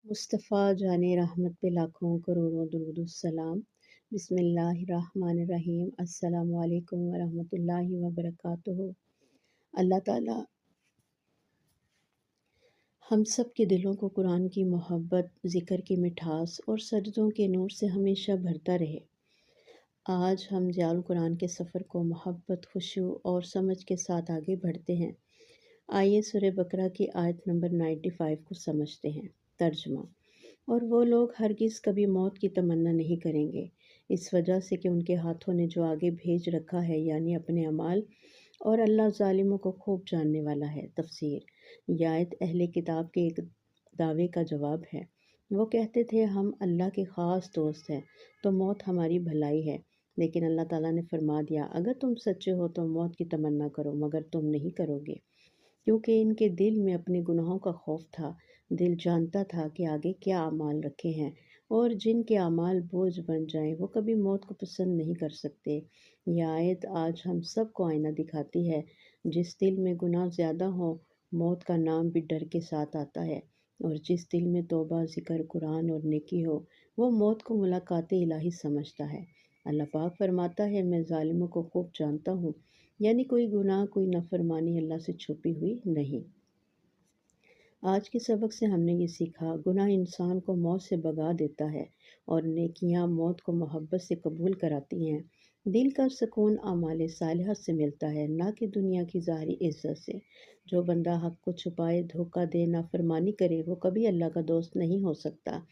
मुस्तफ़ा जाने रहमत पे लाखों करोड़ों दुरूद सलाम। बिस्मिल्लाहिर्रहमानिर्रहीम। अस्सलामु अलैकुम वरहमतुल्लाहि वबरकातुहू। अल्लाह ताला हम सब के दिलों को कुरान की मोहब्बत, ज़िक्र की मिठास और सजदों के नूर से हमेशा भरता रहे। आज हम ज़ियाउल कुरान के सफ़र को मोहब्बत, खुशू और समझ के साथ आगे बढ़ते हैं। आइए सूरह बकरा की आयत नंबर 95 को समझते हैं। तर्जुमा। और वो लोग हरगिज़ कभी मौत की तमन्ना नहीं करेंगे, इस वजह से कि उनके हाथों ने जो आगे भेज रखा है, यानी अपने अमाल, और अल्लाह ज़ालिमों को खूब जानने वाला है। तफसीर। यह आयत अहले किताब के एक दावे का जवाब है। वो कहते थे हम अल्लाह के ख़ास दोस्त हैं, तो मौत हमारी भलाई है। लेकिन अल्लाह ताला ने फरमा दिया, अगर तुम सच्चे हो तो मौत की तमन्ना करो, मगर तुम नहीं करोगे, क्योंकि इनके दिल में अपने गुनाहों का खौफ था। दिल जानता था कि आगे क्या अमाल रखे हैं, और जिनके अमाल बोझ बन जाएं वो कभी मौत को पसंद नहीं कर सकते। यह आयत आज हम सब को आईना दिखाती है। जिस दिल में गुनाह ज़्यादा हो, मौत का नाम भी डर के साथ आता है, और जिस दिल में तौबा, ज़िक्र, कुरान और नेकी हो, वो मौत को मुलाकात इलाही समझता है। अल्लाह पाक फरमाता है, मैं ज़ालिमों को खूब जानता हूँ, यानी कोई गुनाह, कोई नफ़रमानी अल्लाह से छुपी हुई नहीं। आज के सबक से हमने ये सीखा, गुनाह इंसान को मौत से भगा देता है और नेकियां मौत को मोहब्बत से कबूल कराती हैं। दिल का सुकून आमाल सालिहा से मिलता है, ना कि दुनिया की ज़ाहिरी इज्जत से। जो बंदा हक को छुपाए, धोखा दे, नाफरमानी करे, वो कभी अल्लाह का दोस्त नहीं हो सकता।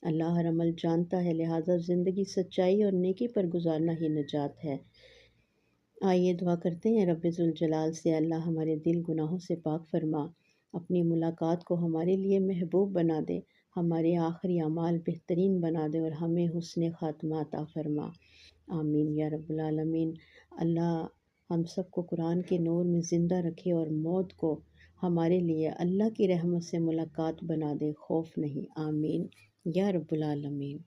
अल्लाह हर अमल जानता है, लिहाजा ज़िंदगी सच्चाई और नेकी पर गुजारना ही निजात है। आइए दुआ करते हैं रब्बे ज़ुल जलाल से, अल्लाह हमारे दिल गुनाहों से पाक फरमा, अपनी मुलाकात को हमारे लिए महबूब बना दे, हमारे आखिरी अमाल बेहतरीन बना दे और हमें हुस्न ख़ात्मा अता फरमा। आमीन या रब्बुल आलमीन। अल्लाह हम सबको कुरान के नूर में ज़िंदा रखे और मौत को हमारे लिए अल्लाह की रहमत से मुलाकात बना दे, खौफ नहीं। आमीन या रब्बुल आलमीन।